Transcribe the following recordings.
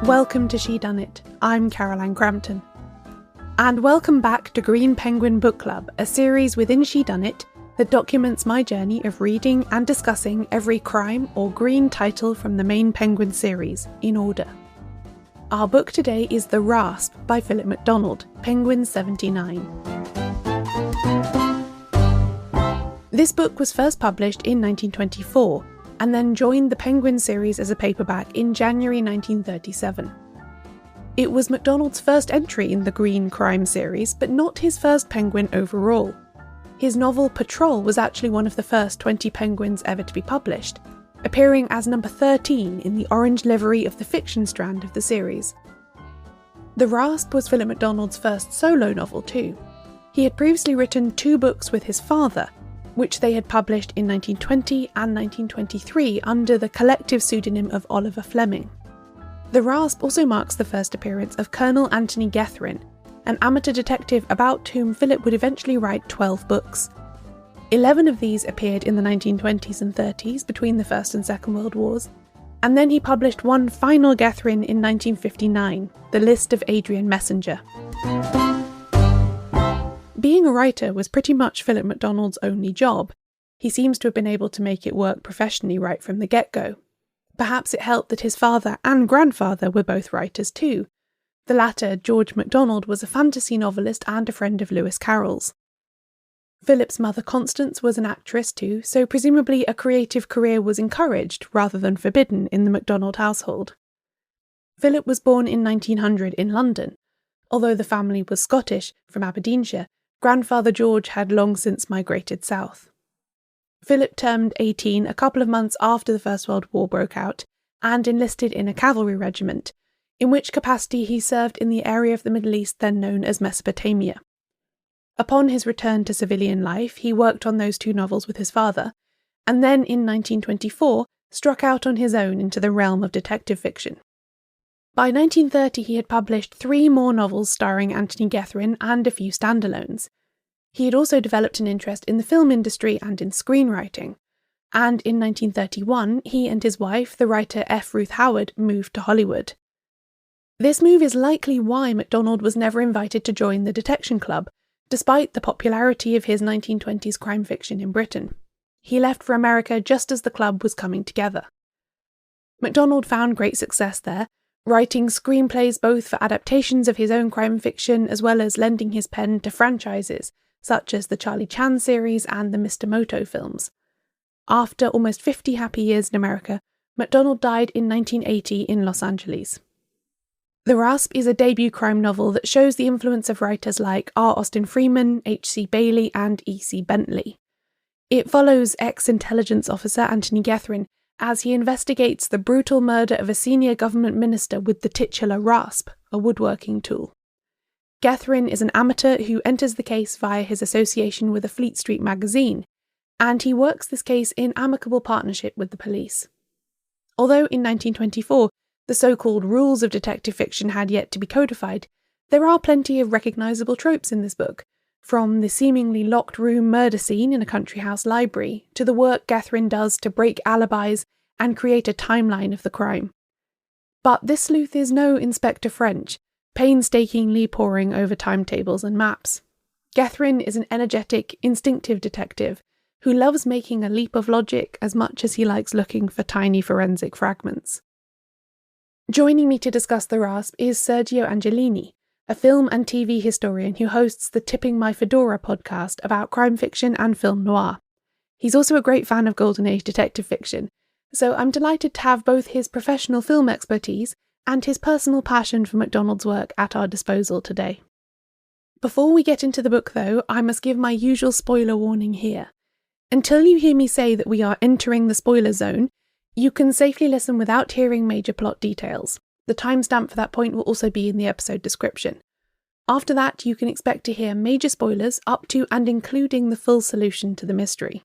Welcome to Shedunnit. I'm Caroline Crampton. And welcome back to Green Penguin Book Club, a series within Shedunnit that documents my journey of reading and discussing every crime or green title from the main Penguin series, in order. Our book today is The Rasp by Philip MacDonald, Penguin 79. This book was first published in 1924, and then joined the Penguin series as a paperback in January 1937. It was MacDonald's first entry in the Green Crime series, but not his first Penguin overall. His novel Patrol was actually one of the first 20 Penguins ever to be published, appearing as number 13 in the orange livery of the fiction strand of the series. The Rasp was Philip MacDonald's first solo novel too. He had previously written 2 books with his father, which they had published in 1920 and 1923 under the collective pseudonym of Oliver Fleming. The Rasp also marks the first appearance of Colonel Anthony Gethrin, an amateur detective about whom Philip would eventually write 12 books. 11 of these appeared in the 1920s and 30s between the First and Second World Wars, and then he published one final Gethrin in 1959, The List of Adrian Messenger. Being a writer was pretty much Philip MacDonald's only job. He seems to have been able to make it work professionally right from the get-go. Perhaps it helped that his father and grandfather were both writers too. The latter, George MacDonald, was a fantasy novelist and a friend of Lewis Carroll's. Philip's mother Constance was an actress too, so presumably a creative career was encouraged rather than forbidden in the MacDonald household. Philip was born in 1900 in London. Although the family was Scottish, from Aberdeenshire, grandfather George had long since migrated south. Philip turned 18 a couple of months after the First World War broke out and enlisted in a cavalry regiment, in which capacity he served in the area of the Middle East then known as Mesopotamia. Upon his return to civilian life, he worked on those 2 novels with his father, and then in 1924 struck out on his own into the realm of detective fiction. By 1930 he had published 3 more novels starring Anthony Gethrin and a few standalones. He had also developed an interest in the film industry and in screenwriting, and in 1931 he and his wife, the writer F. Ruth Howard, moved to Hollywood. This move is likely why MacDonald was never invited to join the Detection Club, despite the popularity of his 1920s crime fiction in Britain. He left for America just as the club was coming together. MacDonald found great success there, writing screenplays both for adaptations of his own crime fiction as well as lending his pen to franchises such as the Charlie Chan series and the Mr. Moto films. After almost 50 happy years in America, MacDonald died in 1980 in Los Angeles. The Rasp is a debut crime novel that shows the influence of writers like R. Austin Freeman, H.C. Bailey and E.C. Bentley. It follows ex-intelligence officer Anthony Gethrin as he investigates the brutal murder of a senior government minister with the titular rasp, a woodworking tool. Gethrin is an amateur who enters the case via his association with a Fleet Street magazine, and he works this case in amicable partnership with the police. Although in 1924 the so-called rules of detective fiction had yet to be codified, there are plenty of recognisable tropes in this book, from the seemingly locked room murder scene in a country house library to the work Gethrin does to break alibis and create a timeline of the crime. But this sleuth is no Inspector French, painstakingly poring over timetables and maps. Gethrin is an energetic, instinctive detective who loves making a leap of logic as much as he likes looking for tiny forensic fragments. Joining me to discuss The Rasp is Sergio Angelini, a film and TV historian who hosts the Tipping My Fedora podcast about crime fiction and film noir. He's also a great fan of Golden Age detective fiction, so I'm delighted to have both his professional film expertise and his personal passion for MacDonald's work at our disposal today. Before we get into the book though, I must give my usual spoiler warning here. Until you hear me say that we are entering the spoiler zone, you can safely listen without hearing major plot details. The timestamp for that point will also be in the episode description. After that, you can expect to hear major spoilers up to and including the full solution to the mystery.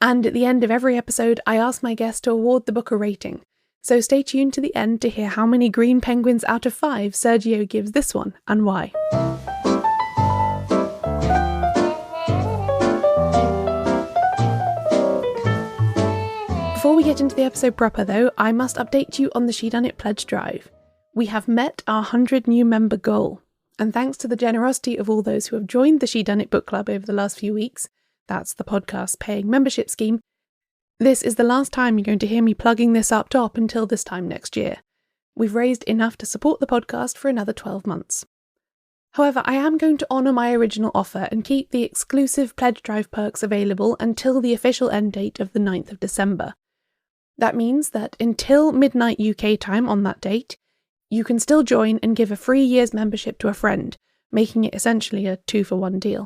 And at the end of every episode, I ask my guest to award the book a rating, so stay tuned to the end to hear how many green penguins out of 5 Sergio gives this one and why. Before we get into the episode proper though, I must update you on the Shedunnit Pledge Drive. We have met our 100 new member goal, and thanks to the generosity of all those who have joined the Shedunnit Book Club over the last few weeks, that's the podcast's paying membership scheme, this is the last time you're going to hear me plugging this up top until this time next year. We've raised enough to support the podcast for another 12 months. However, I am going to honour my original offer and keep the exclusive pledge drive perks available until the official end date of the 9th of December. That means that until midnight UK time on that date, you can still join and give a free year's membership to a friend, making it essentially a 2-for-1 deal.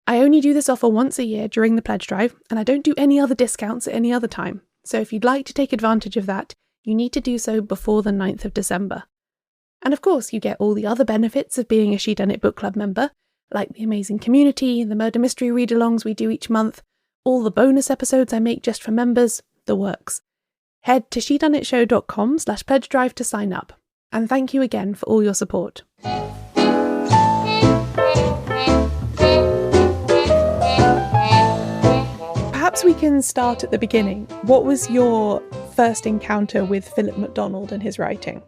I only do this offer once a year during the pledge drive, and I don't do any other discounts at any other time, so if you'd like to take advantage of that, you need to do so before the 9th of December. And of course, you get all the other benefits of being a Shedunnit Book Club member, like the amazing community, the murder mystery read-alongs we do each month, all the bonus episodes I make just for members, the works. Head to shedunnitshow.com/pledge drive to sign up. And thank you again for all your support. Perhaps we can start at the beginning. What was your first encounter with Philip MacDonald and his writing?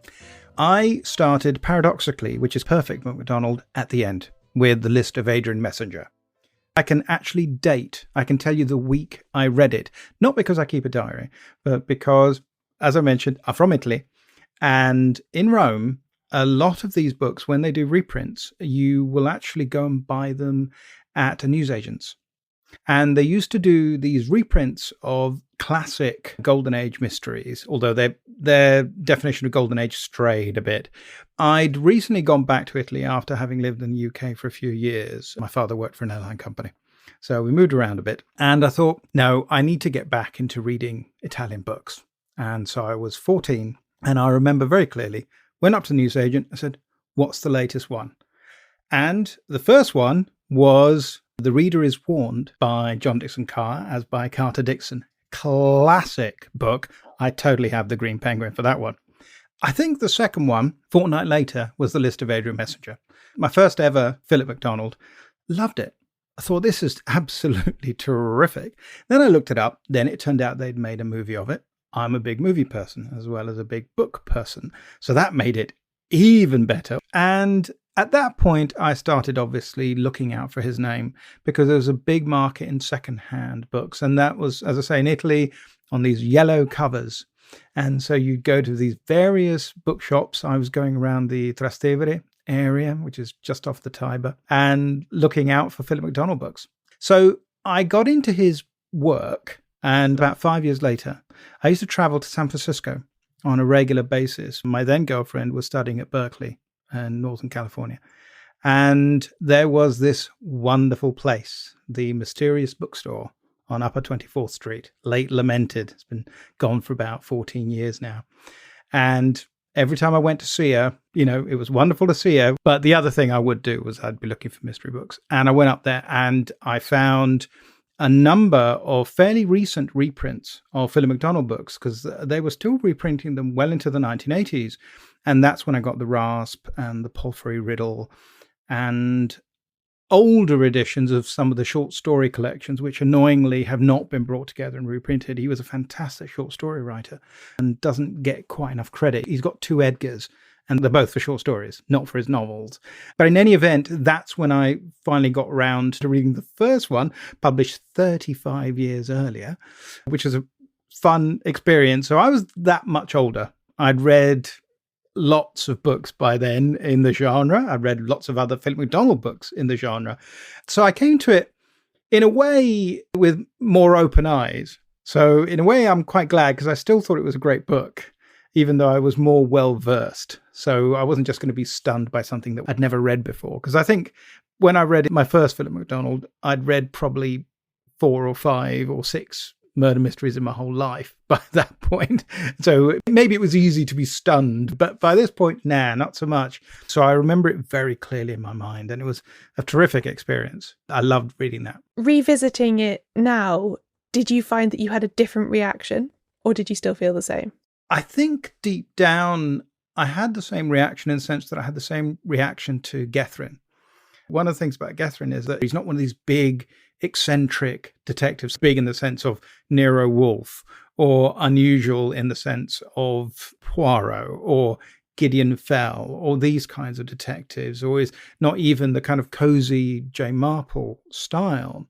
I started, paradoxically, which is perfect, MacDonald, at the end, with the list of Adrian Messenger. I can actually date, I can tell you the week I read it. Not because I keep a diary, but because, as I mentioned, I'm from Italy. And in Rome, a lot of these books, when they do reprints, you will actually go and buy them at a newsagent's. And they used to do these reprints of classic Golden Age mysteries, although their definition of Golden Age strayed a bit. I'd recently gone back to Italy after having lived in the UK for a few years. My father worked for an airline company. So we moved around a bit. And I thought, no, I need to get back into reading Italian books. And so I was 14. And I remember very clearly, went up to the newsagent and said, what's the latest one? And the first one was The Reader is Warned by John Dixon Carr, as by Carter Dixon. Classic book. I totally have the Green Penguin for that one. I think the second one, fortnight later, was The List of Adrian Messenger. My first ever Philip MacDonald. Loved it. I thought, this is absolutely terrific. Then I looked it up. Then it turned out they'd made a movie of it. I'm a big movie person as well as a big book person. So that made it even better. And at that point, I started obviously looking out for his name because there was a big market in secondhand books. And that was, as I say, in Italy on these yellow covers. And so you'd go to these various bookshops. I was going around the Trastevere area, which is just off the Tiber, and looking out for Philip MacDonald books. So I got into his work, and about 5 years later, I used to travel to San Francisco on a regular basis. My then girlfriend was studying at Berkeley in Northern California. And there was this wonderful place, the Mysterious Bookstore on Upper 24th Street, late lamented. It's been gone for about 14 years now. And every time I went to see her, you know, it was wonderful to see her. But the other thing I would do was I'd be looking for mystery books. And I went up there and I found a number of fairly recent reprints of Philip MacDonald books, because they were still reprinting them well into the 1980s. And that's when I got the Rasp and the Palfrey Riddle and older editions of some of the short story collections, which annoyingly have not been brought together and reprinted. He was a fantastic short story writer and doesn't get quite enough credit. He's got 2 Edgars, and they're both for short stories, not for his novels. But in any event, that's when I finally got around to reading the first one, published 35 years earlier, which was a fun experience. So I was that much older. I'd read lots of books by then in the genre. I read lots of other Philip MacDonald books in the genre. So I came to it in a way with more open eyes. So in a way, I'm quite glad, because I still thought it was a great book, even though I was more well-versed. So I wasn't just going to be stunned by something that I'd never read before. Because I think when I read my first Philip MacDonald, I'd read probably 4 or 5 or 6 murder mysteries in my whole life by that point. So maybe it was easy to be stunned, but by this point, not so much. So I remember it very clearly in my mind, and it was a terrific experience. I loved reading that. Revisiting it now, did you find that you had a different reaction, or did you still feel the same? I think deep down, I had the same reaction in the sense that I had the same reaction to Gethryn. One of the things about Gethryn is that he's not one of these big, eccentric detectives, big in the sense of Nero Wolfe, or unusual in the sense of Poirot, or Gideon Fell or these kinds of detectives, or is not even the kind of cozy J. Marple style.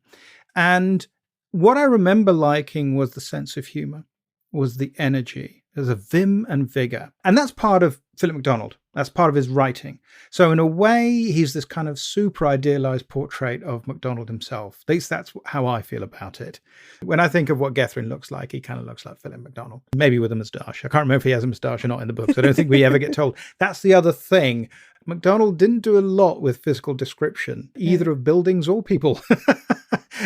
And what I remember liking was the sense of humor, was the energy. There's a vim and vigor. And that's part of Philip MacDonald. That's part of his writing. So in a way, he's this kind of super idealized portrait of MacDonald himself. At least that's how I feel about it. When I think of what Gethryn looks like, he kind of looks like Philip MacDonald. Maybe with a moustache. I can't remember if he has a moustache or not in the books. I don't think we ever get told. That's the other thing. MacDonald didn't do a lot with physical description, either of buildings or people.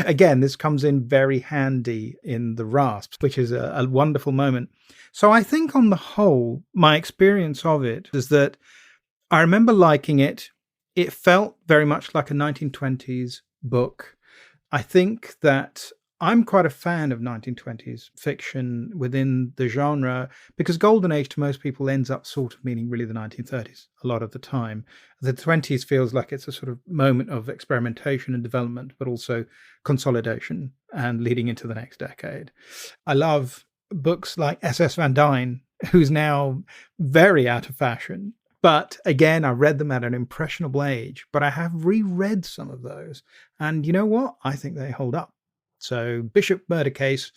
Again, this comes in very handy in The Rasp, which is a wonderful moment. So I think on the whole, my experience of it is that I remember liking it. It felt very much like a 1920s book. I think that I'm quite a fan of 1920s fiction within the genre, because Golden Age to most people ends up sort of meaning really the 1930s a lot of the time. The 20s feels like it's a sort of moment of experimentation and development, but also consolidation and leading into the next decade. I love books like S.S. Van Dyne, who's now very out of fashion. But again, I read them at an impressionable age, but I have reread some of those. And you know what? I think they hold up. So Bishop Murder Case,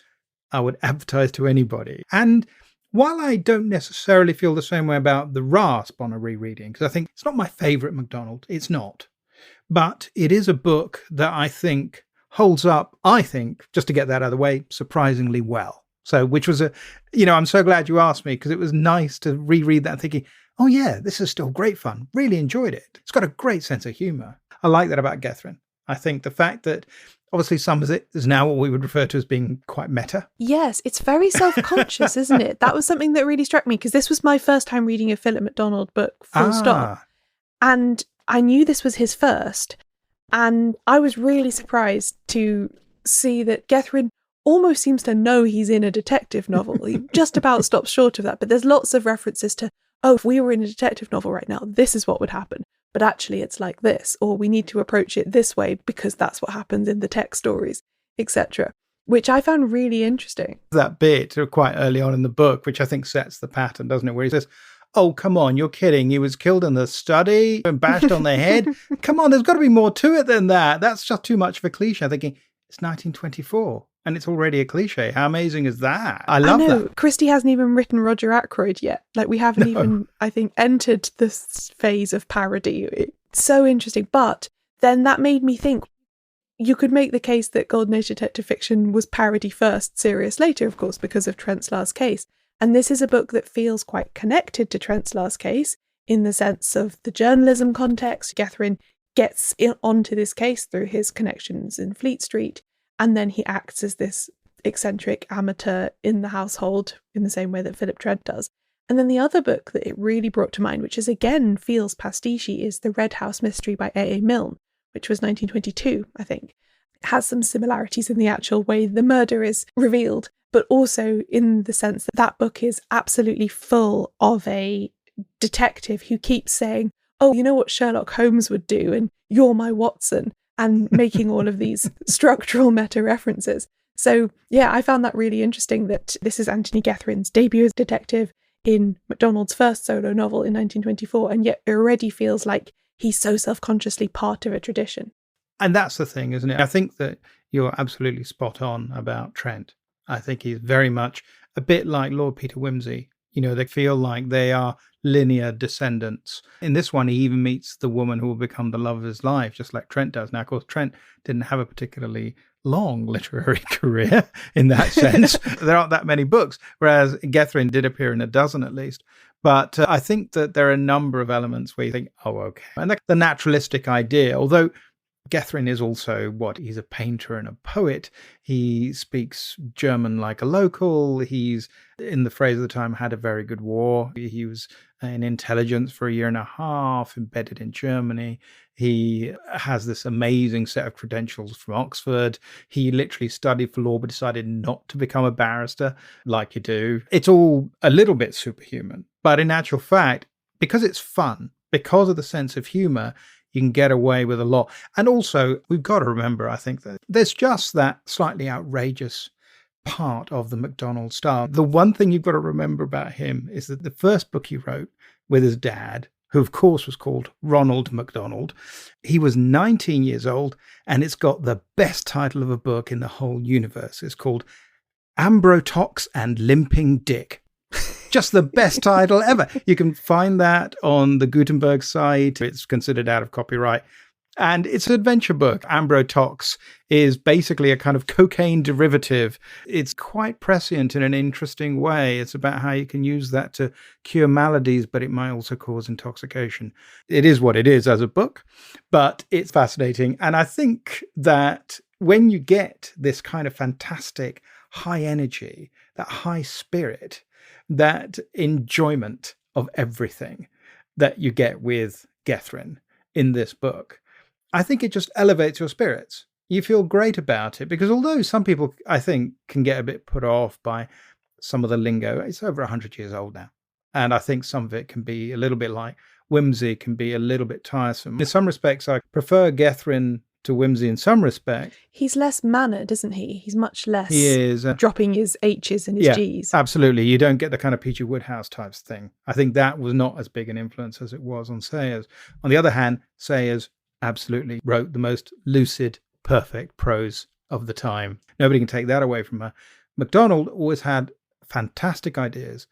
I would advertise to anybody. And while I don't necessarily feel the same way about The Rasp on a rereading, because I think it's not my favourite MacDonald, it's not. But it is a book that I think holds up, I think, just to get that out of the way, surprisingly well. So, which was I'm so glad you asked me, because it was nice to reread that thinking, oh yeah, this is still great fun. Really enjoyed it. It's got a great sense of humour. I like that about Gethryn. I think the fact that obviously some of it is now what we would refer to as being quite meta. Yes, it's very self-conscious, isn't it? That was something that really struck me, because this was my first time reading a Philip MacDonald book, full stop. And I knew this was his first. And I was really surprised to see that Gethryn almost seems to know he's in a detective novel. He just about stops short of that. But there's lots of references to, oh, if we were in a detective novel right now, this is what would happen. But actually it's like this, or we need to approach it this way because that's what happens in the tech stories, etc., which I found really interesting. That bit quite early on in the book, which I think sets the pattern, doesn't it? Where he says, oh, come on, you're kidding. He was killed in the study and bashed on the head. Come on, there's got to be more to it than that. That's just too much of a cliche. I'm thinking, it's 1924 and it's already a cliche. How amazing is that? I love that. Christie hasn't even written Roger Ackroyd yet. Like, we haven't even, I think, entered this phase of parody. It's so interesting. But then that made me think, you could make the case that Golden Age detective fiction was parody first, serious later, of course, because of Trent's Last Case. And this is a book that feels quite connected to Trent's Last Case in the sense of the journalism context. Gethryn gets onto this case through his connections in Fleet Street, and then he acts as this eccentric amateur in the household in the same way that Philip Trent does. And then the other book that it really brought to mind, which is again feels pastiche, is The Red House Mystery by A.A. Milne, which was 1922, I think. It has some similarities in the actual way the murder is revealed, but also in the sense that that book is absolutely full of a detective who keeps saying, oh, you know what Sherlock Holmes would do, and you're my Watson, and making all of these structural meta references. So yeah, I found that really interesting that this is Anthony Gethryn's debut as detective in MacDonald's first solo novel in 1924, and yet it already feels like he's so self-consciously part of a tradition. And that's the thing, isn't it? I think that you're absolutely spot on about Trent. I think he's very much a bit like Lord Peter Wimsey. You know, they feel like they are linear descendants. In this one, he even meets the woman who will become the love of his life, just like Trent does. Now, of course, Trent didn't have a particularly long literary career in that sense. There aren't that many books, whereas Gethryn did appear in a dozen at least. But I think that there are a number of elements where you think, oh, okay. And the naturalistic idea, although Gethryn is also he's a painter and a poet. He speaks German like a local. He's, in the phrase of the time, had a very good war. He was in intelligence for a year and a half, embedded in Germany. He has this amazing set of credentials from Oxford. He literally studied for law, but decided not to become a barrister like you do. It's all a little bit superhuman. But in actual fact, because it's fun, because of the sense of humour, you can get away with a lot. And also, we've got to remember, I think, that there's just that slightly outrageous part of the MacDonald style. The one thing you've got to remember about him is that the first book he wrote with his dad, who of course was called Ronald MacDonald. He was 19 years old, and it's got the best title of a book in the whole universe. It's called Ambrotox and Limping Dick. Just the best title ever. You can find that on the Gutenberg site. It's considered out of copyright. And it's an adventure book. Ambrotox is basically a kind of cocaine derivative. It's quite prescient in an interesting way. It's about how you can use that to cure maladies, but it might also cause intoxication. It is what it is as a book, but it's fascinating. And I think that when you get this kind of fantastic high energy, that high spirit, that enjoyment of everything that you get with Gethryn in this book, I think it just elevates your spirits. You feel great about it, because although some people, I think, can get a bit put off by some of the lingo, it's over 100 years old now. And I think some of it can be a little bit like whimsy, can be a little bit tiresome. In some respects, I prefer Gethryn to whimsy in some respect. He's less mannered, isn't he? He's much less he is, dropping his H's and his G's. Absolutely. You don't get the kind of P.G. Wodehouse types thing. I think that was not as big an influence as it was on Sayers. On the other hand, Sayers absolutely wrote the most lucid, perfect prose of the time. Nobody can take that away from her. MacDonald always had fantastic ideas,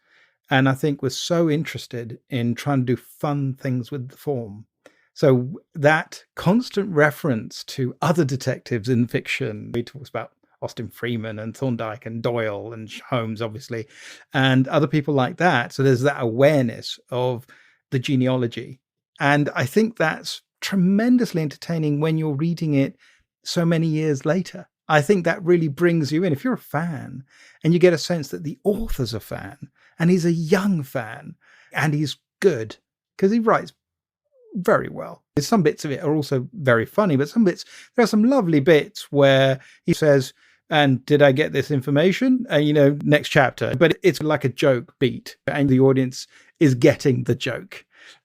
and I think was so interested in trying to do fun things with the form. So that constant reference to other detectives in fiction, he talks about Austin Freeman and Thorndike and Doyle and Holmes, obviously, and other people like that. So there's that awareness of the genealogy. And I think that's tremendously entertaining when you're reading it so many years later. I think that really brings you in. If you're a fan and you get a sense that the author's a fan and he's a young fan and he's good, because he writes very well. Some bits of it are also very funny, but there are some lovely bits where he says, and did I get this information? Next chapter. But it's like a joke beat and the audience is getting the joke.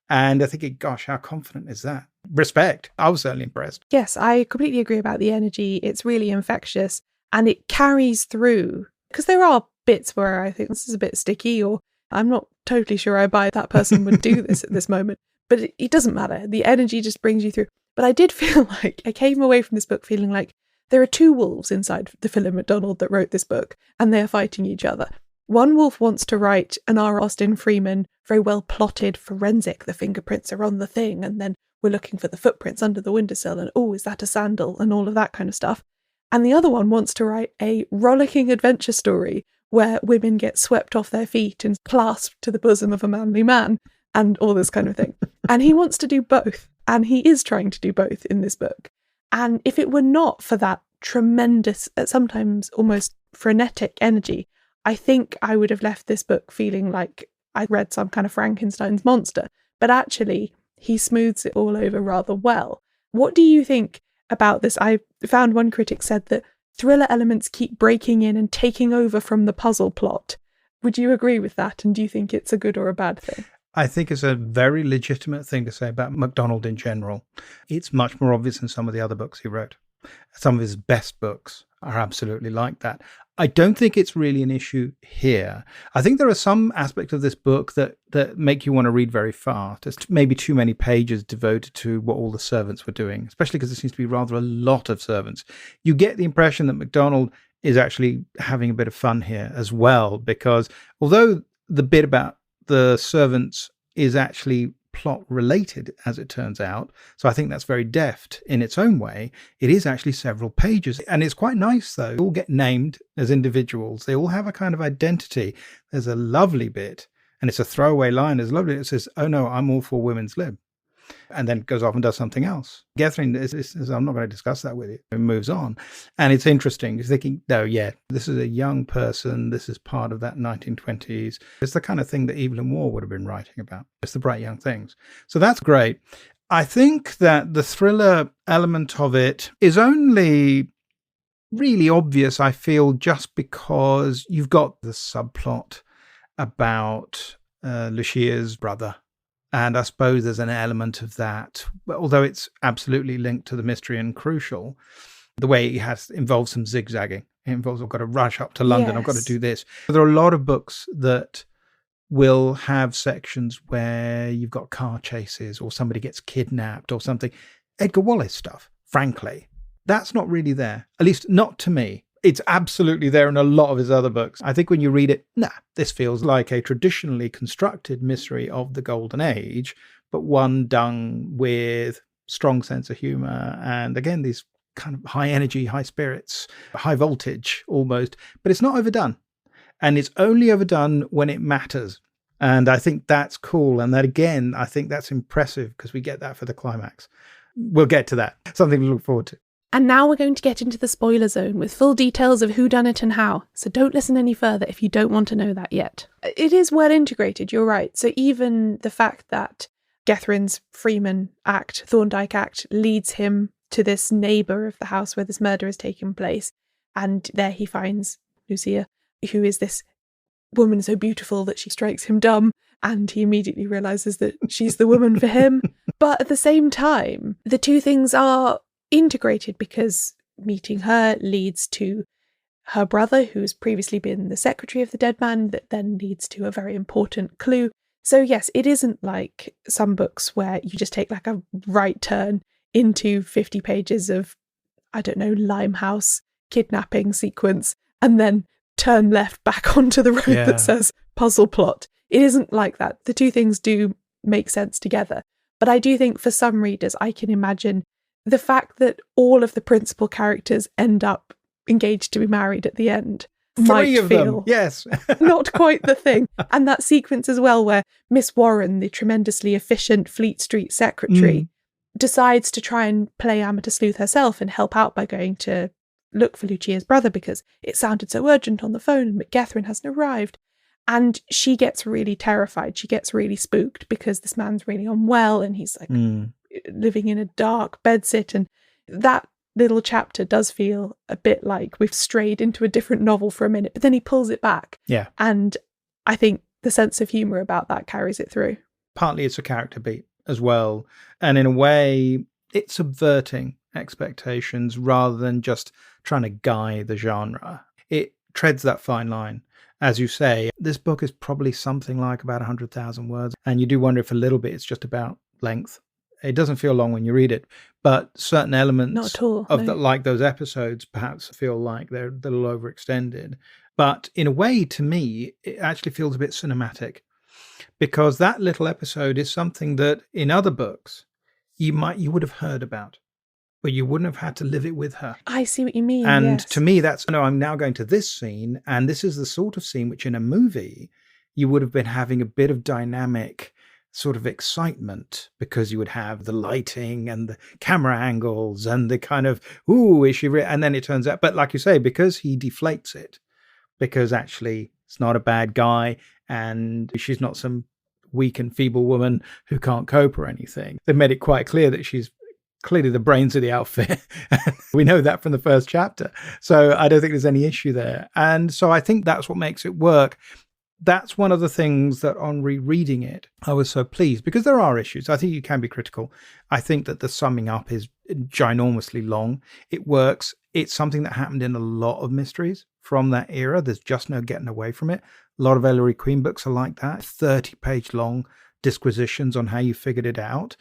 And I think, gosh, how confident is that? Respect. I was certainly impressed. Yes, I completely agree about the energy. It's really infectious and it carries through, because there are bits where I think this is a bit sticky, or I'm not totally sure I buy that person would do this at this moment. But it doesn't matter. The energy just brings you through. But I did feel like I came away from this book feeling like there are two wolves inside the Philip MacDonald that wrote this book, and they're fighting each other. One wolf wants to write an R. Austin Freeman, very well plotted forensic. The fingerprints are on the thing, and then we're looking for the footprints under the windowsill, and oh, is that a sandal, and all of that kind of stuff. And the other one wants to write a rollicking adventure story where women get swept off their feet and clasped to the bosom of a manly man, and all this kind of thing. And he wants to do both. And he is trying to do both in this book. And if it were not for that tremendous, sometimes almost frenetic energy, I think I would have left this book feeling like I read some kind of Frankenstein's monster. But actually, he smooths it all over rather well. What do you think about this? I found one critic said that thriller elements keep breaking in and taking over from the puzzle plot. Would you agree with that? And do you think it's a good or a bad thing? I think it's a very legitimate thing to say about MacDonald in general. It's much more obvious in some of the other books he wrote. Some of his best books are absolutely like that. I don't think it's really an issue here. I think there are some aspects of this book that make you want to read very fast. There's maybe too many pages devoted to what all the servants were doing, especially because there seems to be rather a lot of servants. You get the impression that MacDonald is actually having a bit of fun here as well, because although the bit about the servants is actually plot related, as it turns out. So I think that's very deft in its own way. It is actually several pages. And it's quite nice, though. They all get named as individuals. They all have a kind of identity. There's a lovely bit, and it's a throwaway line. There's lovely. It says, "Oh no, I'm all for women's lib." And then goes off and does something else. Gethryn is I'm not going to discuss that with you. It moves on. And it's interesting. You're thinking, no, yeah, this is a young person. This is part of that 1920s. It's the kind of thing that Evelyn Waugh would have been writing about. It's the bright young things. So that's great. I think that the thriller element of it is only really obvious, I feel, just because you've got the subplot about Lucia's brother. And I suppose there's an element of that, although it's absolutely linked to the mystery and crucial. The way it involves some zigzagging. It involves, I've got to rush up to London. Yes. I've got to do this. There are a lot of books that will have sections where you've got car chases or somebody gets kidnapped or something. Edgar Wallace stuff, frankly, that's not really there, at least not to me. It's absolutely there in a lot of his other books. I think when you read it, this feels like a traditionally constructed mystery of the Golden Age, but one done with strong sense of humor. And again, these kind of high energy, high spirits, high voltage almost, but it's not overdone. And it's only overdone when it matters. And I think that's cool. And that, again, I think that's impressive because we get that for the climax. We'll get to that. Something to look forward to. And now we're going to get into the spoiler zone with full details of who done it and how. So don't listen any further if you don't want to know that yet. It is well integrated, you're right. So even the fact that Getherin's Freeman act, Thorndyke act, leads him to this neighbour of the house where this murder has taken place. And there he finds Lucia, who is this woman so beautiful that she strikes him dumb. And he immediately realises that she's the woman for him. But at the same time, the two things are integrated because meeting her leads to her brother, who's previously been the secretary of the dead man, that then leads to a very important clue. So yes, it isn't like some books where you just take like a right turn into 50 pages of, I don't know, Limehouse kidnapping sequence and then turn left back onto the road that says puzzle plot. It isn't like that. The two things do make sense together. But I do think for some readers, I can imagine the fact that all of the principal characters end up engaged to be married at the end Three of them, yes. not quite the thing. And that sequence as well where Miss Warren, the tremendously efficient Fleet Street secretary, decides to try and play amateur sleuth herself and help out by going to look for Lucia's brother because it sounded so urgent on the phone and Gethrin hasn't arrived. And she gets really terrified. She gets really spooked because this man's really unwell and he's like living in a dark bedsit. And that little chapter does feel a bit like we've strayed into a different novel for a minute, but then he pulls it back. Yeah. And I think the sense of humour about that carries it through. Partly it's a character beat as well. And in a way, it's subverting expectations rather than just trying to guide the genre. It treads that fine line. As you say, this book is probably something like about 100,000 words. And you do wonder if a little bit it's just about length. It doesn't feel long when you read it, but certain elements Not at all, of no. like those episodes perhaps feel like they're a little overextended. But in a way, to me, it actually feels a bit cinematic because that little episode is something that in other books you would have heard about, but you wouldn't have had to live it with her. I see what you mean. And yes. to me, I'm now going to this scene, and this is the sort of scene which in a movie you would have been having a bit of dynamic sort of excitement because you would have the lighting and the camera angles and the kind of, ooh, is she and then it turns out, but like you say, because he deflates it, because actually it's not a bad guy and she's not some weak and feeble woman who can't cope or anything. They've made it quite clear that she's clearly the brains of the outfit. We know that from the first chapter. So I don't think there's any issue there. And so I think that's what makes it work. That's one of the things that on rereading it, I was so pleased because there are issues. I think you can be critical. I think that the summing up is ginormously long. It works. It's something that happened in a lot of mysteries from that era. There's just no getting away from it. A lot of Ellery Queen books are like that. 30-page long disquisitions on how you figured it out.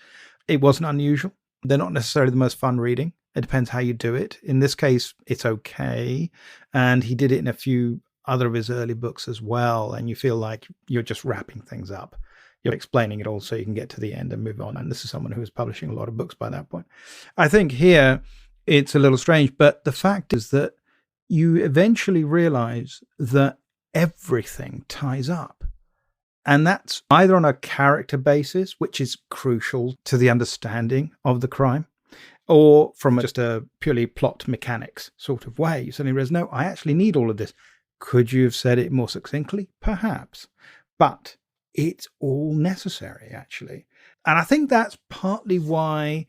It wasn't unusual. They're not necessarily the most fun reading. It depends how you do it. In this case, it's okay. And he did it in a few other of his early books as well, and you feel like you're just wrapping things up. You're explaining it all so you can get to the end and move on. And this is someone who was publishing a lot of books by that point. I think here it's a little strange, but the fact is that you eventually realize that everything ties up. And that's either on a character basis, which is crucial to the understanding of the crime, or from just a purely plot mechanics sort of way. You suddenly realize, no, I actually need all of this. Could you have said it more succinctly? Perhaps. But it's all necessary, actually. And I think that's partly why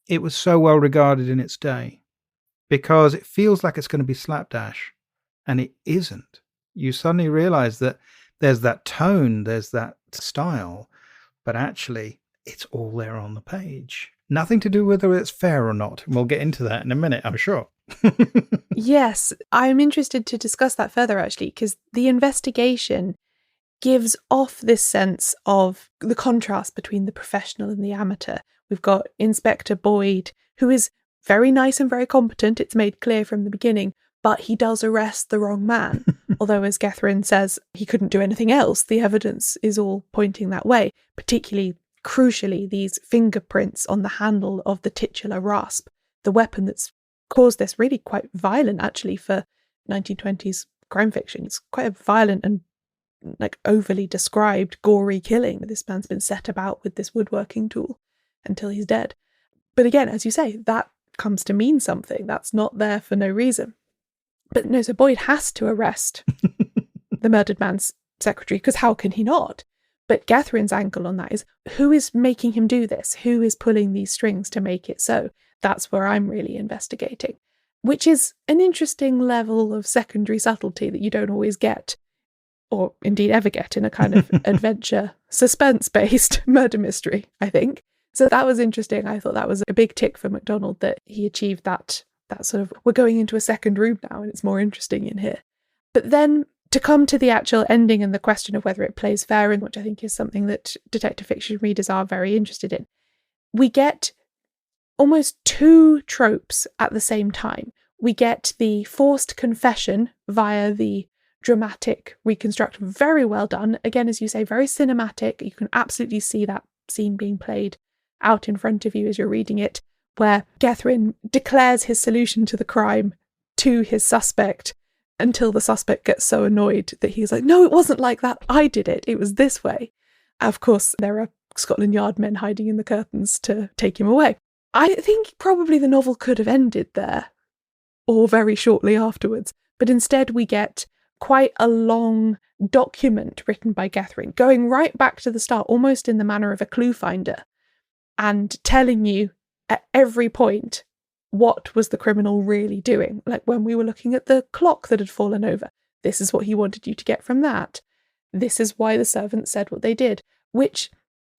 it was so well regarded in its day. Because it feels like it's going to be slapdash. And it isn't. You suddenly realize that there's that tone, there's that style. But actually, it's all there on the page. Nothing to do with whether it's fair or not. We'll get into that in a minute, I'm sure. Yes, I'm interested to discuss that further, actually, because the investigation gives off this sense of the contrast between the professional and the amateur. We've got Inspector Boyd, who is very nice and very competent, it's made clear from the beginning, but he does arrest the wrong man. Although, as Gethryn says, he couldn't do anything else. The evidence is all pointing that way, particularly, crucially, these fingerprints on the handle of the titular rasp, the weapon that's caused this really quite violent, actually, for 1920s crime fiction. It's quite a violent and overly described gory killing. This man's been set about with this woodworking tool until he's dead. But again, as you say, that comes to mean something. That's not there for no reason. But no, so Boyd has to arrest the murdered man's secretary, because how can he not? But Gethryn's angle on that is, who is making him do this? Who is pulling these strings to make it so? That's where I'm really investigating, which is an interesting level of secondary subtlety that you don't always get, or indeed ever get, in a kind of adventure, suspense-based murder mystery, I think. So that was interesting. I thought that was a big tick for MacDonald, that he achieved that sort of, we're going into a second room now and it's more interesting in here. But then to come to the actual ending and the question of whether it plays fair, and which I think is something that detective fiction readers are very interested in, we get almost two tropes at the same time. We get the forced confession via the dramatic reconstruction, very well done. Again, as you say, very cinematic. You can absolutely see that scene being played out in front of you as you're reading it, where Gethryn declares his solution to the crime to his suspect until the suspect gets so annoyed that he's like, no, it wasn't like that. I did it. It was this way. Of course, there are Scotland Yard men hiding in the curtains to take him away. I think probably the novel could have ended there, or very shortly afterwards. But instead we get quite a long document written by Gethryn, going right back to the start, almost in the manner of a clue finder, and telling you at every point what was the criminal really doing. Like when we were looking at the clock that had fallen over, this is what he wanted you to get from that. This is why the servants said what they did, which,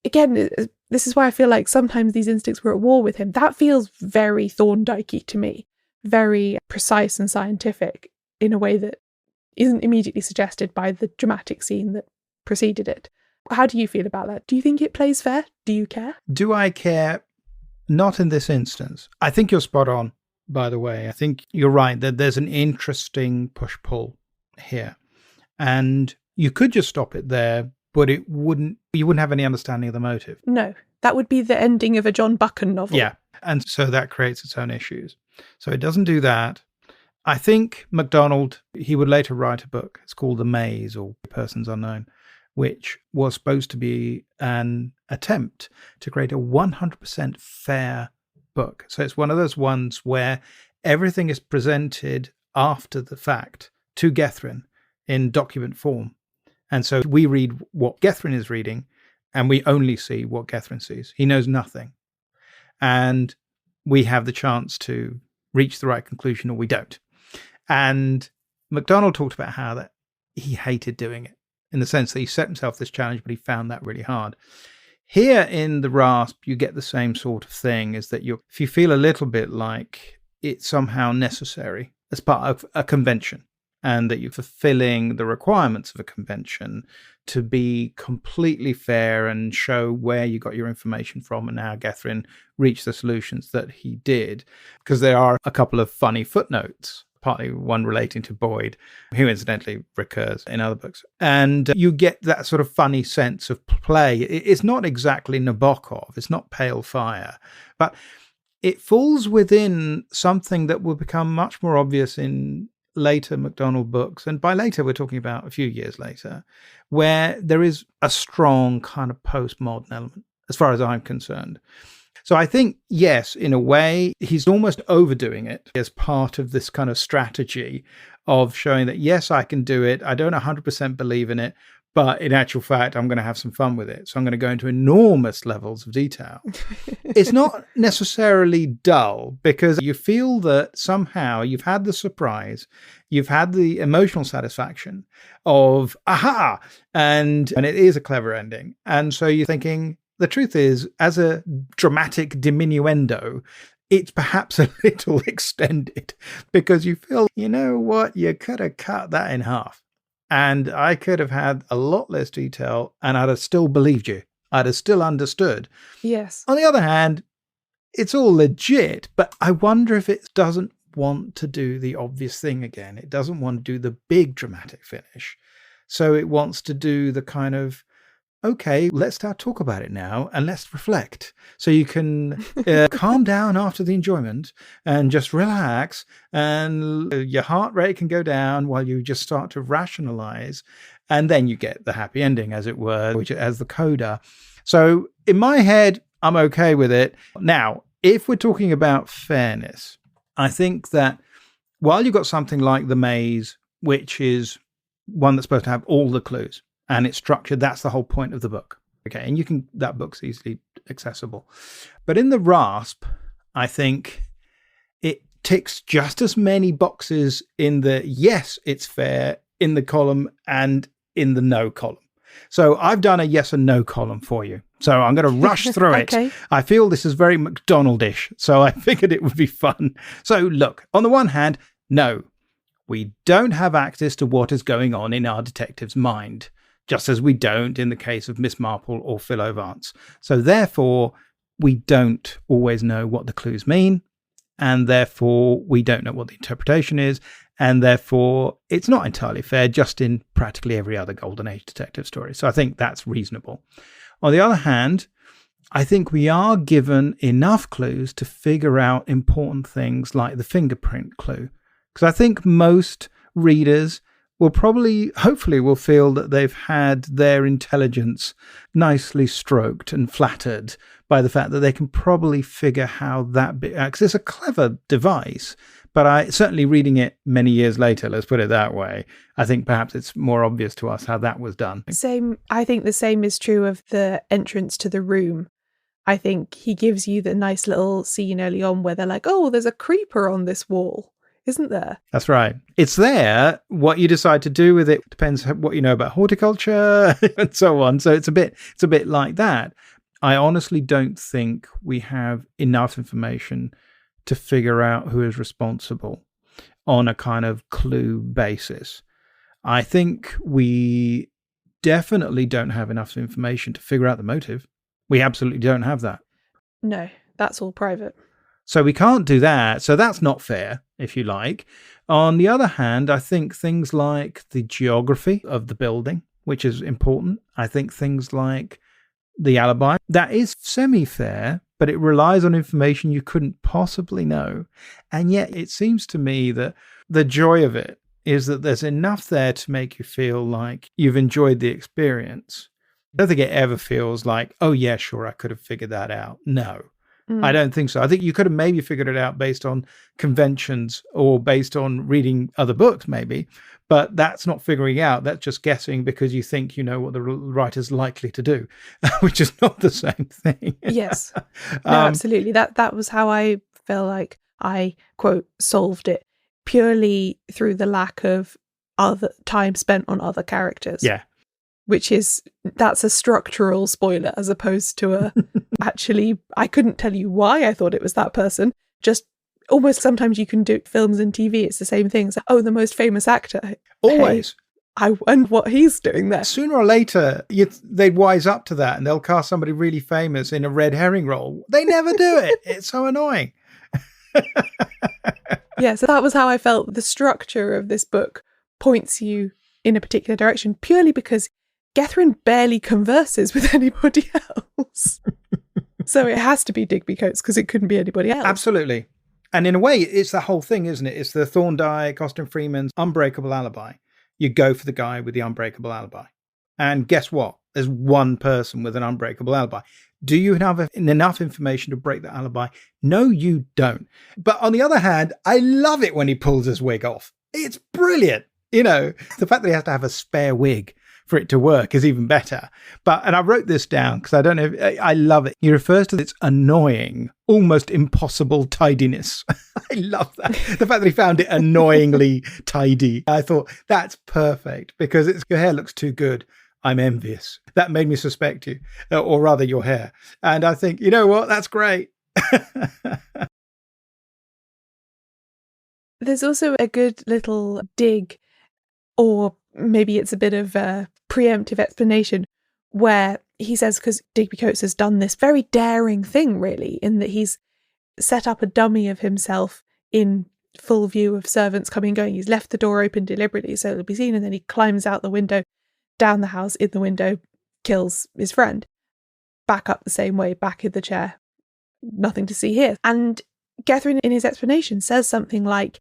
again, this is why I feel like sometimes these instincts were at war with him. That feels very Thorndike-y to me, very precise and scientific in a way that isn't immediately suggested by the dramatic scene that preceded it. How do you feel about that? Do you think it plays fair? Do you care? Do I care? Not in this instance. I think you're spot on, by the way. I think you're right that there's an interesting push-pull here. And you could just stop it there, but you wouldn't have any understanding of the motive. No, that would be the ending of a John Buchan novel. Yeah, and so that creates its own issues. So it doesn't do that. I think MacDonald, he would later write a book. It's called The Maze, or Persons Unknown, which was supposed to be an attempt to create a 100% fair book. So it's one of those ones where everything is presented after the fact to Gethryn in document form. And so we read what Gethryn is reading, and we only see what Gethryn sees. He knows nothing. And we have the chance to reach the right conclusion, or we don't. And MacDonald talked about how that he hated doing it, in the sense that he set himself this challenge, but he found that really hard. Here in The Rasp, you get the same sort of thing, is that if you feel a little bit like it's somehow necessary as part of a convention, and that you're fulfilling the requirements of a convention to be completely fair and show where you got your information from and how Gethryn reached the solutions that he did. Because there are a couple of funny footnotes, partly one relating to Boyd, who incidentally recurs in other books. And you get that sort of funny sense of play. It's not exactly Nabokov, it's not Pale Fire, but it falls within something that will become much more obvious in later MacDonald books. And by later, we're talking about a few years later, where there is a strong kind of postmodern element, as far as I'm concerned. So I think, yes, in a way, he's almost overdoing it as part of this kind of strategy of showing that, yes, I can do it. I don't 100% believe in it, but in actual fact, I'm going to have some fun with it. So I'm going to go into enormous levels of detail. It's not necessarily dull, because you feel that somehow you've had the surprise, you've had the emotional satisfaction of, aha, and it is a clever ending. And so you're thinking, the truth is, as a dramatic diminuendo, it's perhaps a little extended, because you feel, you know what, you could have cut that in half. And I could have had a lot less detail and I'd have still believed you. I'd have still understood. Yes. On the other hand, it's all legit, but I wonder if it doesn't want to do the obvious thing again. It doesn't want to do the big dramatic finish. So it wants to do the kind of, okay, let's start talk about it now and let's reflect. So you can calm down after the enjoyment and just relax, and your heart rate can go down while you just start to rationalize. And then you get the happy ending, as it were, which as the coda. So in my head, I'm okay with it. Now, if we're talking about fairness, I think that while you've got something like The Maze, which is one that's supposed to have all the clues, and it's structured, that's the whole point of the book. Okay, and that book's easily accessible. But in The Rasp, I think it ticks just as many boxes in the yes, it's fair, in the column and in the no column. So I've done a yes and no column for you. So I'm going to rush through Okay. it. I feel this is very MacDonald-ish, so I figured it would be fun. So look, on the one hand, no, we don't have access to what is going on in our detective's mind, just as we don't in the case of Miss Marple or Phil O'Vance. So therefore, we don't always know what the clues mean, and therefore we don't know what the interpretation is, and therefore it's not entirely fair, just in practically every other Golden Age detective story. So I think that's reasonable. On the other hand, I think we are given enough clues to figure out important things like the fingerprint clue. Because I think most readers will hopefully will feel that they've had their intelligence nicely stroked and flattered by the fact that they can probably figure how that bit, because it's a clever device. But I certainly reading it many years later, let's put it that way, I think perhaps it's more obvious to us how that was done. I think the same is true of the entrance to the room. I think he gives you the nice little scene early on where they're like, oh, there's a creeper on this wall, isn't there? That's right. It's there. What you decide to do with it depends what you know about horticulture and so on. So it's a bit like that. I honestly don't think we have enough information to figure out who is responsible on a kind of clue basis. I think we definitely don't have enough information to figure out the motive. We absolutely don't have that. No, that's all private. So we can't do that. So that's not fair, if you like. On the other hand, I think things like the geography of the building, which is important. I think things like the alibi, that is semi-fair, but it relies on information you couldn't possibly know. And yet it seems to me that the joy of it is that there's enough there to make you feel like you've enjoyed the experience. I don't think it ever feels like, oh yeah, sure, I could have figured that out. No, I don't think so. I think you could have maybe figured it out based on conventions or based on reading other books maybe, but that's not figuring out. That's just guessing because you think you know what the writer's likely to do, which is not the same thing. Yes, no, absolutely. That was how I felt like I, quote, solved it, purely through the lack of other time spent on other characters. Yeah. That's a structural spoiler as opposed to a, actually, I couldn't tell you why I thought it was that person. Just almost sometimes you can do films and TV. It's the same thing. It's like, oh, the most famous actor. Always. Hey, I wonder what he's doing there. Sooner or later, they'd wise up to that and they'll cast somebody really famous in a red herring role. They never do it. It's so annoying. Yeah, so that was how I felt. The structure of this book points you in a particular direction purely because Gethryn barely converses with anybody else. So it has to be Digby Coates because it couldn't be anybody else. Absolutely. And in a way, it's the whole thing, isn't it? It's the Thorndike, Austin Freeman's unbreakable alibi. You go for the guy with the unbreakable alibi. And guess what? There's one person with an unbreakable alibi. Do you have enough information to break that alibi? No, you don't. But on the other hand, I love it when he pulls his wig off. It's brilliant. You know, the fact that he has to have a spare wig for it to work is even better. And I wrote this down because I don't know, I love it. He refers to its annoying, almost impossible tidiness. I love that. The fact that he found it annoyingly tidy. I thought that's perfect because your hair looks too good. I'm envious. That made me suspect you, or rather your hair. And I think, you know what? That's great. There's also a good little dig Or maybe it's a bit of a preemptive explanation where he says, because Digby Coates has done this very daring thing, really, in that he's set up a dummy of himself in full view of servants coming and going. He's left the door open deliberately so it'll be seen, and then he climbs out the window, down the house, in the window, kills his friend. Back up the same way, back in the chair. Nothing to see here. And Guthrie, in his explanation, says something like,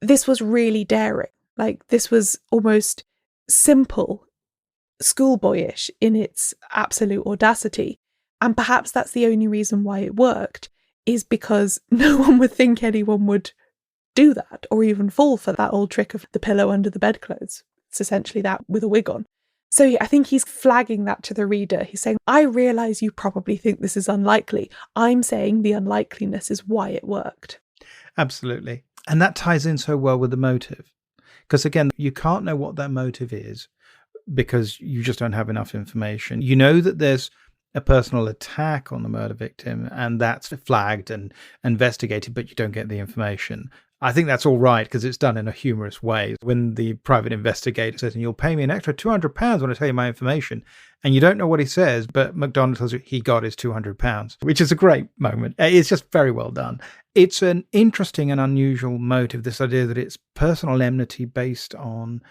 this was really daring. Like, this was almost simple, schoolboyish in its absolute audacity. And perhaps that's the only reason why it worked, is because no one would think anyone would do that or even fall for that old trick of the pillow under the bedclothes. It's essentially that with a wig on. So I think he's flagging that to the reader. He's saying, I realise you probably think this is unlikely. I'm saying the unlikeliness is why it worked. Absolutely. And that ties in so well with the motive. Because again, you can't know what that motive is because you just don't have enough information. You know that there's a personal attack on the murder victim and that's flagged and investigated, but you don't get the information. I think that's all right because it's done in a humorous way. When the private investigator says, and you'll pay me an extra £200 when I tell you my information, and you don't know what he says, but MacDonald tells you he got his £200, which is a great moment. It's just very well done. It's an interesting and unusual motive, this idea that it's personal enmity based on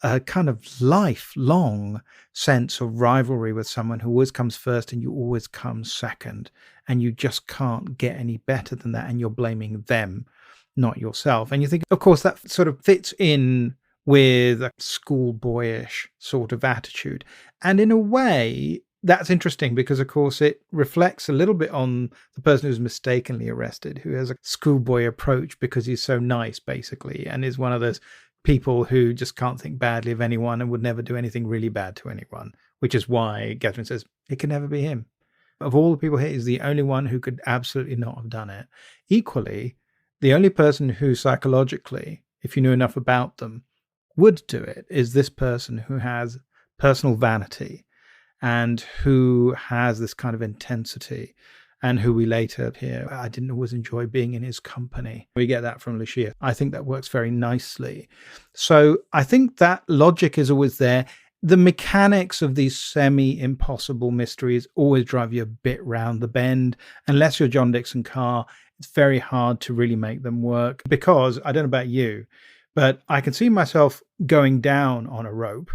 a kind of lifelong sense of rivalry with someone who always comes first and you always come second, and you just can't get any better than that, and you're blaming them, not yourself. And you think, of course, that sort of fits in with a schoolboyish sort of attitude. And in a way, that's interesting because, of course, it reflects a little bit on the person who's mistakenly arrested, who has a schoolboy approach because he's so nice, basically, and is one of those people who just can't think badly of anyone and would never do anything really bad to anyone, which is why Catherine says it can never be him. Of all the people here, he's the only one who could absolutely not have done it. Equally, the only person who psychologically, if you knew enough about them, would do it is this person who has personal vanity and who has this kind of intensity, and who we later hear, I didn't always enjoy being in his company. We get that from Lucia. I think that works very nicely. So I think that logic is always there. The mechanics of these semi-impossible mysteries always drive you a bit round the bend. Unless you're John Dixon Carr, it's very hard to really make them work because, I don't know about you, but I can see myself going down on a rope.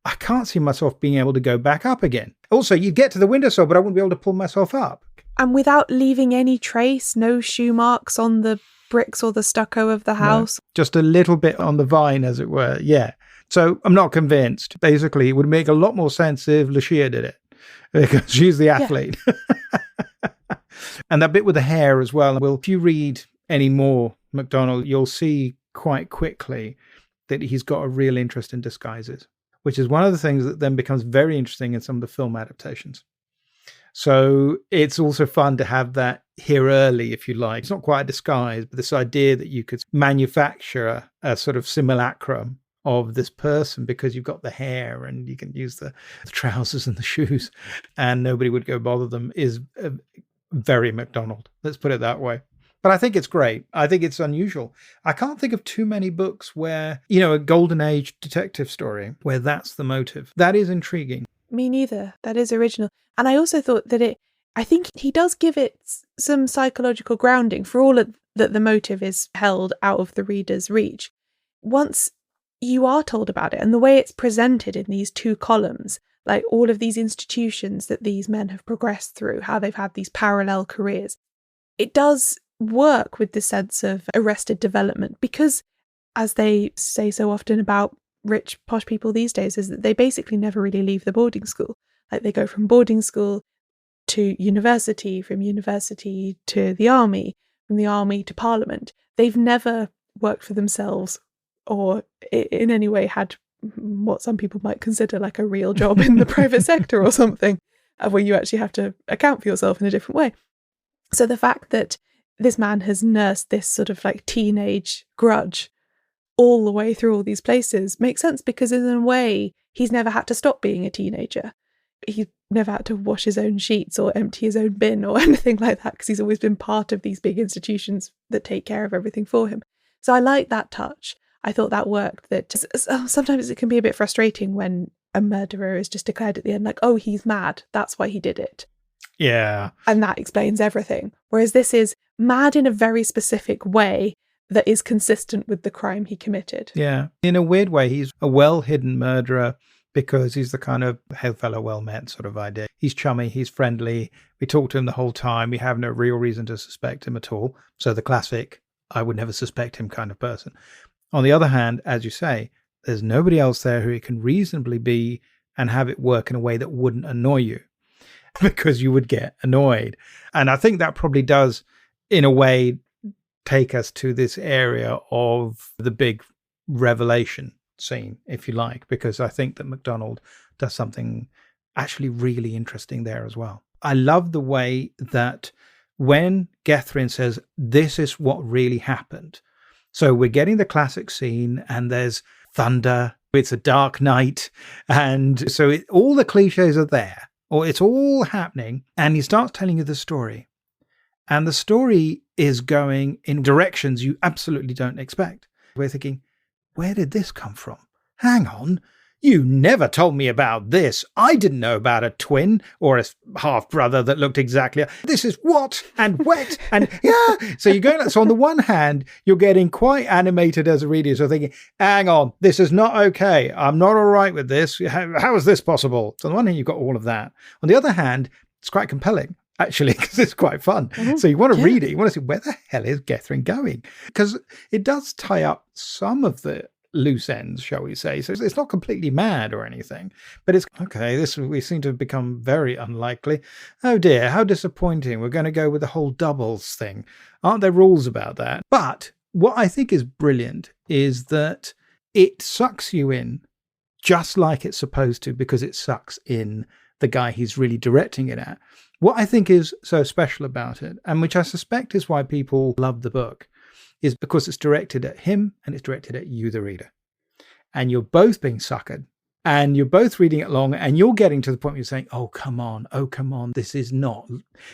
I can't see myself being able to go back up again. Also, you'd get to the windowsill, but I wouldn't be able to pull myself up. And without leaving any trace, no shoe marks on the bricks or the stucco of the house. No, just a little bit on the vine, as it were. Yeah. So I'm not convinced. Basically, it would make a lot more sense if Lucia did it because she's the athlete. Yeah. And that bit with the hair as well. Well, if you read any more MacDonald, you'll see quite quickly that he's got a real interest in disguises, which is one of the things that then becomes very interesting in some of the film adaptations. So it's also fun to have that here early, if you like. It's not quite a disguise, but this idea that you could manufacture a sort of simulacrum of this person because you've got the hair and you can use the trousers and the shoes and nobody would go bother them is very MacDonald. Let's put it that way. But I think it's great. I think it's unusual. I can't think of too many books where, a golden age detective story where that's the motive. That is intriguing. Me neither. That is original. And I also thought that I think he does give it some psychological grounding for all that the motive is held out of the reader's reach. Once you are told about it and the way it's presented in these two columns, like all of these institutions that these men have progressed through, how they've had these parallel careers, it does work with the sense of arrested development because, as they say so often about rich posh people these days, is that they basically never really leave the boarding school. Like they go from boarding school to university, from university to the army, from the army to parliament. They've never worked for themselves or in any way had what some people might consider like a real job in the private sector or something, where you actually have to account for yourself in a different way. So the fact that this man has nursed this sort of like teenage grudge all the way through all these places makes sense because in a way he's never had to stop being a teenager. He's never had to wash his own sheets or empty his own bin or anything like that because he's always been part of these big institutions that take care of everything for him. So I like that touch. I thought that worked. That sometimes it can be a bit frustrating when a murderer is just declared at the end, like, oh, he's mad, that's why he did it. Yeah. And that explains everything. Whereas this is mad in a very specific way that is consistent with the crime he committed. Yeah. In a weird way, he's a well-hidden murderer because he's the kind of hail fellow well met sort of idea. He's chummy, he's friendly. We talk to him the whole time. We have no real reason to suspect him at all. So the classic, I would never suspect him kind of person. On the other hand, as you say, there's nobody else there who it can reasonably be and have it work in a way that wouldn't annoy you, because you would get annoyed. And I think that probably does, in a way, take us to this area of the big revelation scene, if you like, because I think that MacDonald does something actually really interesting there as well. I love the way that when Gethrin says, this is what really happened. So we're getting the classic scene and there's thunder, it's a dark night. And so all the cliches are there, or it's all happening. And he starts telling you the story. And the story is going in directions you absolutely don't expect. We're thinking, where did this come from? Hang on. You never told me about this. I didn't know about a twin or a half-brother that looked exactly... This is what? And wet? And yeah. So you're going... So on the one hand, you're getting quite animated as a reader. So thinking, hang on, this is not okay. I'm not all right with this. How is this possible? So on the one hand, you've got all of that. On the other hand, it's quite compelling, actually, because it's quite fun. Mm-hmm. So you want to read it. You want to see, where the hell is Gethrin going? Because it does tie up some of the loose ends, shall we say. So it's not completely mad or anything, but it's okay. We seem to have become very unlikely. Oh dear, how disappointing. We're going to go with the whole doubles thing. Aren't there rules about that? But what I think is brilliant is that it sucks you in just like it's supposed to, because it sucks in the guy he's really directing it at. What I think is so special about it, and which I suspect is why people love the book, is because it's directed at him and it's directed at you, the reader. And you're both being suckered and you're both reading it along and you're getting to the point where you're saying, oh, come on. This is not,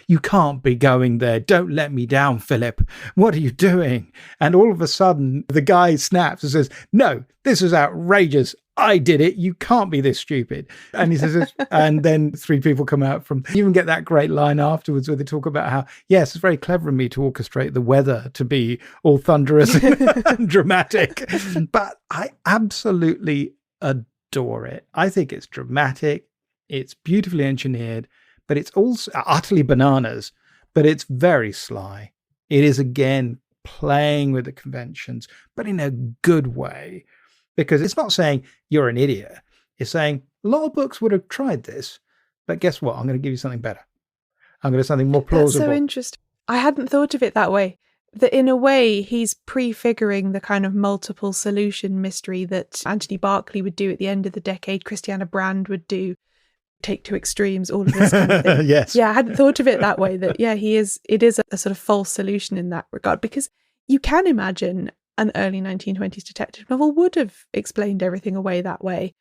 you can't be going there. Don't let me down, Philip. What are you doing? And all of a sudden the guy snaps and says, no, this is outrageous. I did it. You can't be this stupid. And he says, and then three people come out from, you even get that great line afterwards where they talk about how, yes, it's very clever of me to orchestrate the weather to be all thunderous and dramatic. But I absolutely adore it. I think it's dramatic. It's beautifully engineered, but it's also utterly bananas, but it's very sly. It is, again, playing with the conventions, but in a good way. Because it's not saying you're an idiot. It's saying a lot of books would have tried this, but guess what? I'm going to give you something better. I'm going to do something more plausible. That's so interesting. I hadn't thought of it that way. That in a way, he's prefiguring the kind of multiple solution mystery that Anthony Berkeley would do at the end of the decade, Christiana Brand would do, take to extremes, all of this kind of thing. Yes. Yeah, I hadn't thought of it that way. That, yeah, it is a sort of false solution in that regard, because you can imagine an early 1920s detective novel would have explained everything away that way.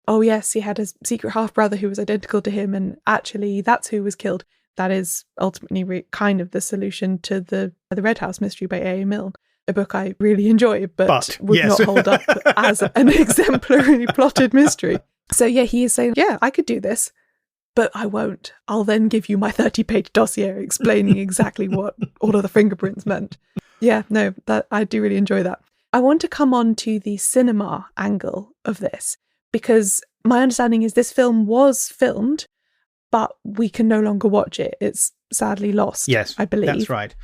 Oh yes, he had a secret half-brother who was identical to him, and actually that's who was killed. That is ultimately kind of the solution to the Red House mystery by A.A. Milne, a book I really enjoy, but would yes. not hold up as an exemplary plotted mystery. So yeah, he is saying, yeah, I could do this, but I won't. I'll then give you my 30-page dossier explaining exactly what all of the fingerprints meant. Yeah, no, that I do really enjoy that. I want to come on to the cinema angle of this, because my understanding is this film was filmed, but we can no longer watch it. It's sadly lost, yes, I believe. That's right.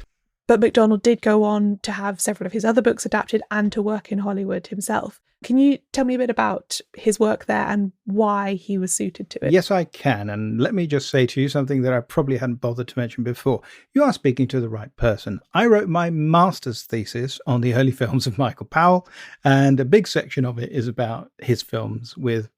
But MacDonald did go on to have several of his other books adapted and to work in Hollywood himself. Can you tell me a bit about his work there and why he was suited to it? Yes, I can. And let me just say to you something that I probably hadn't bothered to mention before. You are speaking to the right person. I wrote my master's thesis on the early films of Michael Powell, and a big section of it is about his films with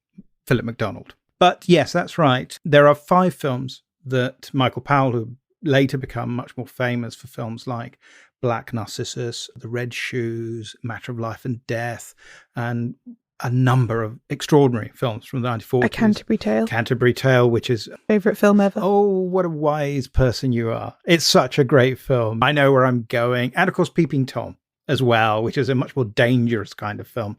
Philip MacDonald. But yes, that's right. There are 5 films that Michael Powell, who later become much more famous for films like Black Narcissus, The Red Shoes, Matter of Life and Death, and a number of extraordinary films from the 1940s. A Canterbury Tale. Canterbury Tale, which is... Favourite film ever. Oh, what a wise person you are. It's such a great film. I know where I'm going. And of course, Peeping Tom as well, which is a much more dangerous kind of film.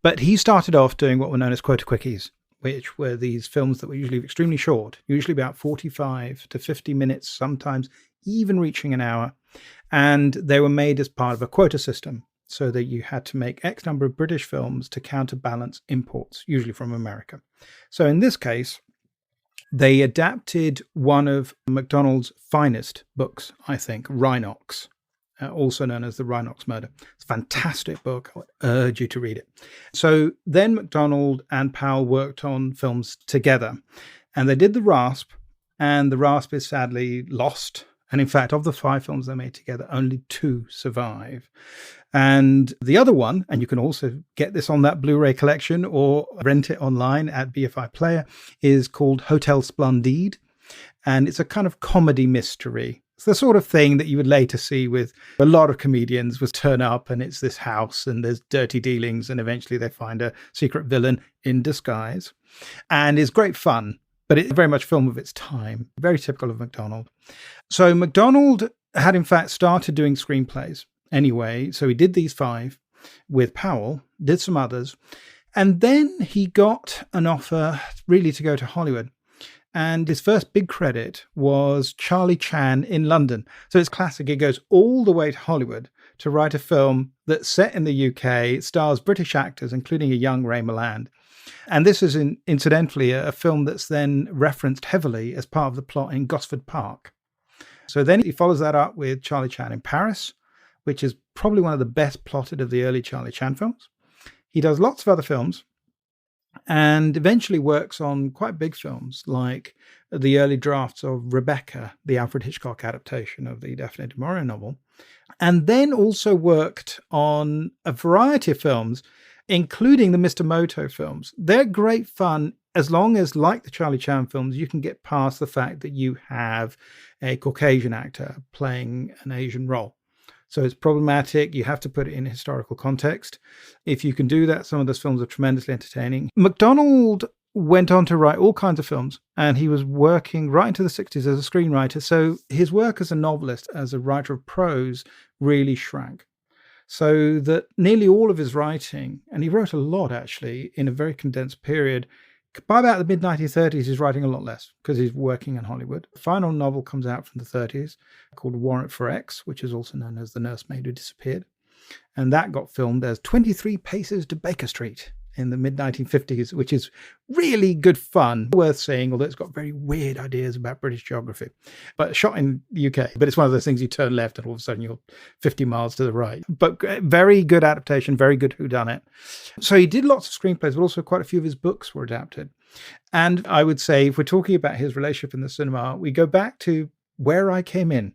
But he started off doing what were known as quota quickies, which were these films that were usually extremely short, usually about 45 to 50 minutes, sometimes even reaching an hour. And they were made as part of a quota system, so that you had to make X number of British films to counterbalance imports, usually from America. So in this case, they adapted one of MacDonald's finest books, I think, Rhinox, also known as The Rhinox Murder. It's a fantastic book. I would urge you to read it. So then MacDonald and Powell worked on films together, and they did The Rasp, and The Rasp is sadly lost. And in fact, of the 5 films they made together, only 2 survive. And the other one, and you can also get this on that Blu-ray collection or rent it online at BFI Player, is called Hotel Splendide. And it's a kind of comedy mystery. It's the sort of thing that you would later see with a lot of comedians was turn up and it's this house and there's dirty dealings and eventually they find a secret villain in disguise. And it's great fun, but it's very much film of its time, very typical of MacDonald. So MacDonald had in fact started doing screenplays anyway. So he did these 5 with Powell, did some others. And then he got an offer really to go to Hollywood. And his first big credit was Charlie Chan in London. So it's classic. It goes all the way to Hollywood to write a film that's set in the UK. It stars British actors, including a young Ray Milland. And this is incidentally a film that's then referenced heavily as part of the plot in Gosford Park. So then he follows that up with Charlie Chan in Paris, which is probably one of the best plotted of the early Charlie Chan films. He does lots of other films, and eventually works on quite big films like the early drafts of Rebecca, the Alfred Hitchcock adaptation of the Daphne du Maurier novel, and then also worked on a variety of films, including the Mr. Moto films. They're great fun as long as, like the Charlie Chan films, you can get past the fact that you have a Caucasian actor playing an Asian role. So it's problematic. You have to put it in historical context. If you can do that, some of those films are tremendously entertaining. MacDonald went on to write all kinds of films, and he was working right into the 60s as a screenwriter. So his work as a novelist, as a writer of prose, really shrank. So that nearly all of his writing, and he wrote a lot actually in a very condensed period, by about the mid-1930s, he's writing a lot less because he's working in Hollywood. The final novel comes out from the 30s called Warrant for X, which is also known as The Nursemaid Who Disappeared. And that got filmed as 23 Paces to Baker Street in the mid-1950s, which is really good fun, worth seeing, although it's got very weird ideas about British geography. But shot in the UK. But it's one of those things you turn left and all of a sudden you're 50 miles to the right. But very good adaptation, very good whodunit. So he did lots of screenplays, but also quite a few of his books were adapted. And I would say, if we're talking about his relationship in the cinema, we go back to Where I Came In,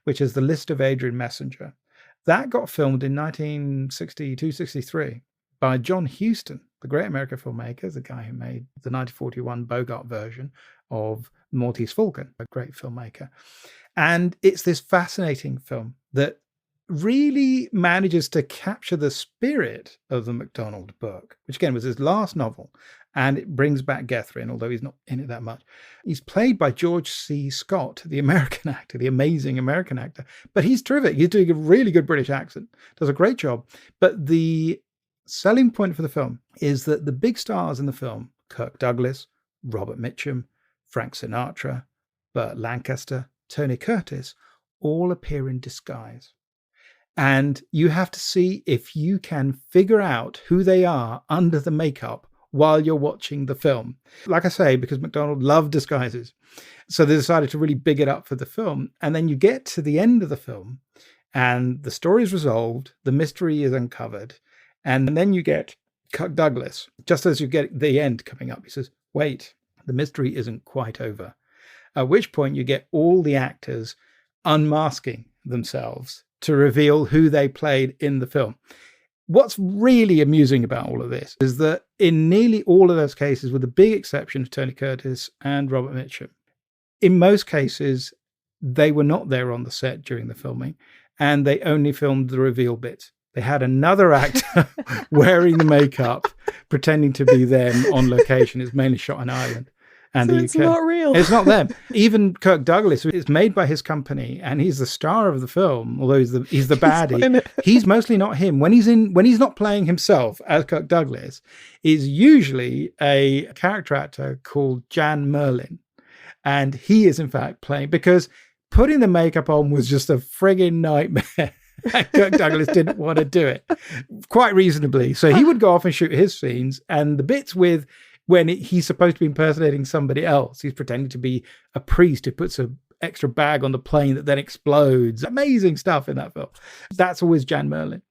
which is The List of Adrian Messenger. That got filmed in 1962-63 by John Huston, the great American filmmaker, the guy who made the 1941 Bogart version of Maltese Falcon, a great filmmaker. And it's this fascinating film that really manages to capture the spirit of the MacDonald book, which again was his last novel. And it brings back Guthrie, although he's not in it that much. He's played by George C. Scott, the American actor, the amazing American actor. But he's terrific. He's doing a really good British accent. Does a great job. But the selling point for the film is that the big stars in the film, Kirk Douglas, Robert Mitchum, Frank Sinatra, Burt Lancaster, Tony Curtis, all appear in disguise. And you have to see if you can figure out who they are under the makeup while you're watching the film. Like I say, because MacDonald loved disguises. So they decided to really big it up for the film. And then you get to the end of the film and the story is resolved. The mystery is uncovered. And then you get Kirk Douglas, just as you get the end coming up. He says, wait, the mystery isn't quite over. At which point you get all the actors unmasking themselves to reveal who they played in the film. What's really amusing about all of this is that in nearly all of those cases, with the big exception of Tony Curtis and Robert Mitchum, in most cases, they were not there on the set during the filming, and they only filmed the reveal bits. They had another actor wearing the makeup, pretending to be them on location. It's mainly shot in Ireland. and so the it's UK. not real. It's not them. Even Kirk Douglas, it's made by his company, and he's the star of the film, although he's the baddie. He's mostly not him. When he's not playing himself as Kirk Douglas, is usually a character actor called Jan Merlin. And he is in fact playing, because putting the makeup on was just a frigging nightmare. Kirk Douglas didn't want to do it, quite reasonably. So he would go off and shoot his scenes, and the bits when he's supposed to be impersonating somebody else, he's pretending to be a priest who puts an extra bag on the plane that then explodes. Amazing stuff in that film. That's always Jan Merlin.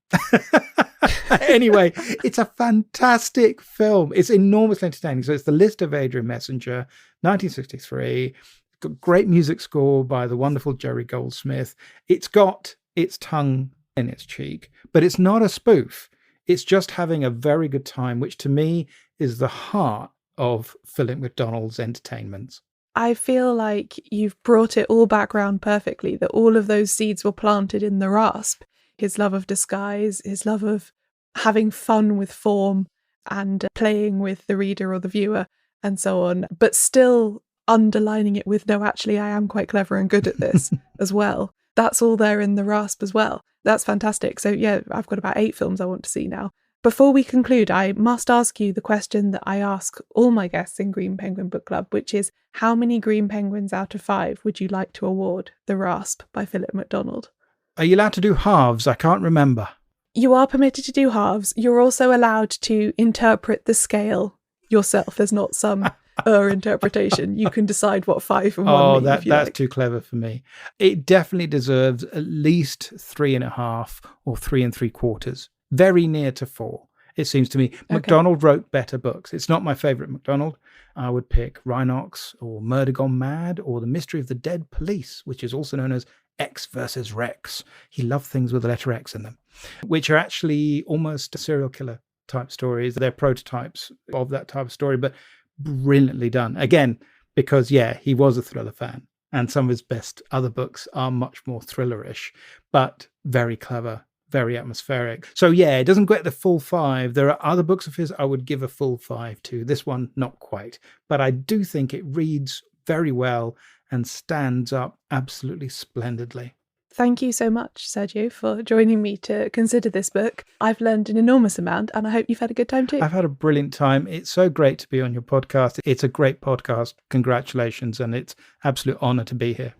Anyway, it's a fantastic film. It's enormously entertaining. So it's The List of Adrian Messenger, 1963. Got great music score by the wonderful Jerry Goldsmith. It's got its tongue in its cheek, but it's not a spoof. It's just having a very good time, which to me is the heart of Philip MacDonald's entertainments. I feel like you've brought it all back round perfectly, that all of those seeds were planted in The Rasp. His love of disguise, his love of having fun with form and playing with the reader or the viewer and so on, but still underlining it with, no, actually, I am quite clever and good at this as well. That's all there in The Rasp as well. That's fantastic. So yeah, I've got about 8 films I want to see now. Before we conclude, I must ask you the question that I ask all my guests in Green Penguin Book Club, which is, how many Green Penguins out of 5 would you like to award The Rasp by Philip MacDonald? Are you allowed to do halves? I can't remember. You are permitted to do halves. You're also allowed to interpret the scale yourself. There's not some interpretation. You can decide what 5 and 1 mean. That's too clever for me. It definitely deserves at least 3.5 or 3 3/4. Very near to 4, it seems to me. Okay. MacDonald wrote better books. It's not my favourite MacDonald. I would pick Rhinox or Murder Gone Mad or The Mystery of the Dead Police, which is also known as X versus Rex. He loved things with the letter X in them, which are actually almost serial killer type stories. They're prototypes of that type of story, but brilliantly done. Again, because, he was a thriller fan, and some of his best other books are much more thrillerish, but very clever, very atmospheric. So it doesn't get the full 5. There are other books of his I would give a full 5 to. This one, not quite. But I do think it reads very well and stands up absolutely splendidly. Thank you so much, Sergio, for joining me to consider this book. I've learned an enormous amount, and I hope you've had a good time too. I've had a brilliant time. It's so great to be on your podcast. It's a great podcast. Congratulations, and it's an absolute honour to be here.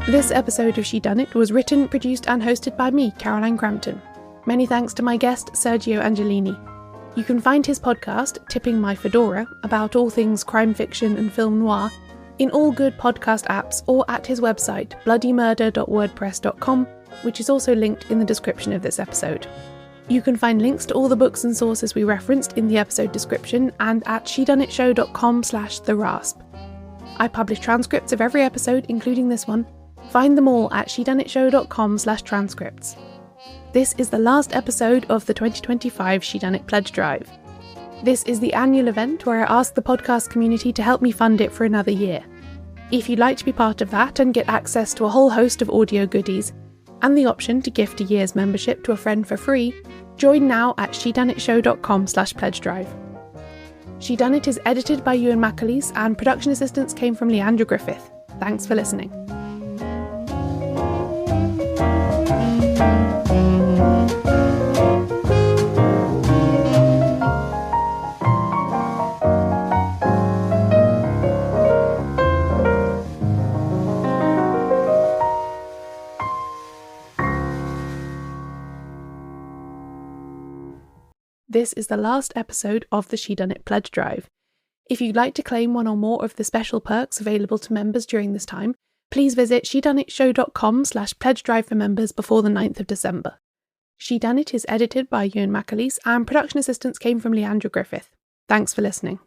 This episode of Shedunnit was written, produced and hosted by me, Caroline Crampton. Many thanks to my guest, Sergio Angelini. You can find his podcast, Tipping My Fedora, about all things crime fiction and film noir, in all good podcast apps or at his website, bloodymurder.wordpress.com, which is also linked in the description of this episode. You can find links to all the books and sources we referenced in the episode description and at shedunnitshow.com/therasp. I publish transcripts of every episode, including this one. Find them all at shedunnitshow.com/transcripts. This is the last episode of the 2025 Shedunnit Pledge Drive. This is the annual event where I ask the podcast community to help me fund it for another year. If you'd like to be part of that and get access to a whole host of audio goodies, and the option to gift a year's membership to a friend for free, join now at shedunnitshow.com/pledge drive. Shedunnit is edited by Euan MacAleece and production assistance came from Leandra Griffith. Thanks for listening. This is the last episode of the Shedunnit Pledge Drive. If you'd like to claim one or more of the special perks available to members during this time, please visit shedunnitshow.com/pledge drive for members before the 9th of December. Shedunnit is edited by Euan MacAleece and production assistance came from Leandra Griffith. Thanks for listening.